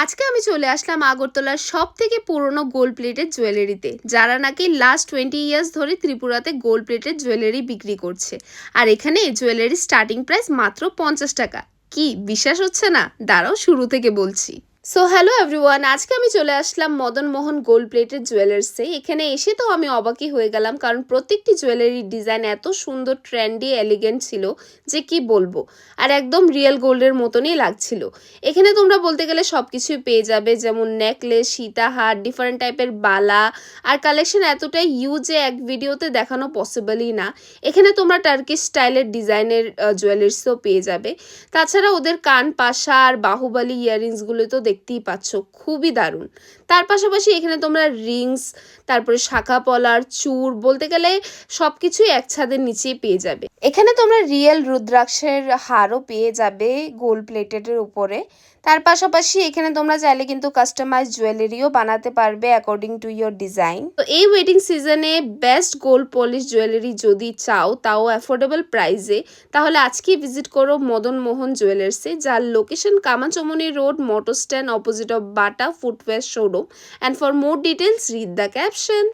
আজকে আমি চলে আসলাম আগরতলার সবথেকে পুরনো গোল্ড প্লেটেড জুয়েলারিতে, যারা নাকি লাস্ট 20 ইয়ার্স ধরে ত্রিপুরাতে গোল্ড প্লেটেড জুয়েলারি বিক্রি করছে। আর এখানে জুয়েলারি স্টার্টিং প্রাইস মাত্র 50 টাকা। কি বিশ্বাস হচ্ছে না? দাঁড়াও শুরু থেকে বলছি। সো হ্যালো এভরিওয়ান, আজকে আমি চলে আসলাম মদন মোহন গোল্ড প্লেটেড জুয়েলার্সে। এখানে এসে তো আমি অবাকই হয়ে গেলাম, কারণ প্রত্যেকটি জুয়েলারির ডিজাইন এত সুন্দর, ট্রেন্ডি, এলিগেন্ট ছিল যে কি বলবো। আর একদম রিয়েল গোল্ডের মতনই লাগছিল। এখানে তোমরা বলতে গেলে সব কিছুই পেয়ে যাবে, যেমন নেকলেস, সীতাহার, ডিফারেন্ট টাইপের বালা। আর কালেকশন এতটাই হিউজ যে এক ভিডিওতে দেখানো পসিবলই না। এখানে তোমরা টার্কিশ স্টাইলের ডিজাইনের জুয়েলারিসও পেয়ে যাবে। তাছাড়া ওদের কান পাশা আর বাহুবলী ইয়াররিংসগুলো তো দেখতেই পাচ্ছ, খুবই দারুণ। তার পাশাপাশি এখানে তোমরা রিংস, তারপরে শাখা পলার, চূড়, বলতে গেলে সব কিছুই এক ছাদের নিচেই পেয়ে যাবে। এখানে তোমরা রিয়েল রুদ্রাক্ষের হারও পেয়ে যাবে গোল্ড প্লেটেডের উপরে। তার পাশাপাশি এখানে তোমরা চাইলে কিন্তু কাস্টমাইজ জুয়েলারিও বানাতে পারবে অ্যাকর্ডিং টু ইয়োর ডিজাইন। তো এই ওয়েডিং সিজনে বেস্ট গোল্ড পলিশ জুয়েলারি যদি চাও, তাও অ্যাফোর্ডেবল প্রাইসে, তাহলে আজকেই ভিজিট করো মদন মোহন জুয়েলার্সে, যার লোকেশন কামাচমনি road, motor stand, opposite of Bata footwear showroom. And for more details read the caption.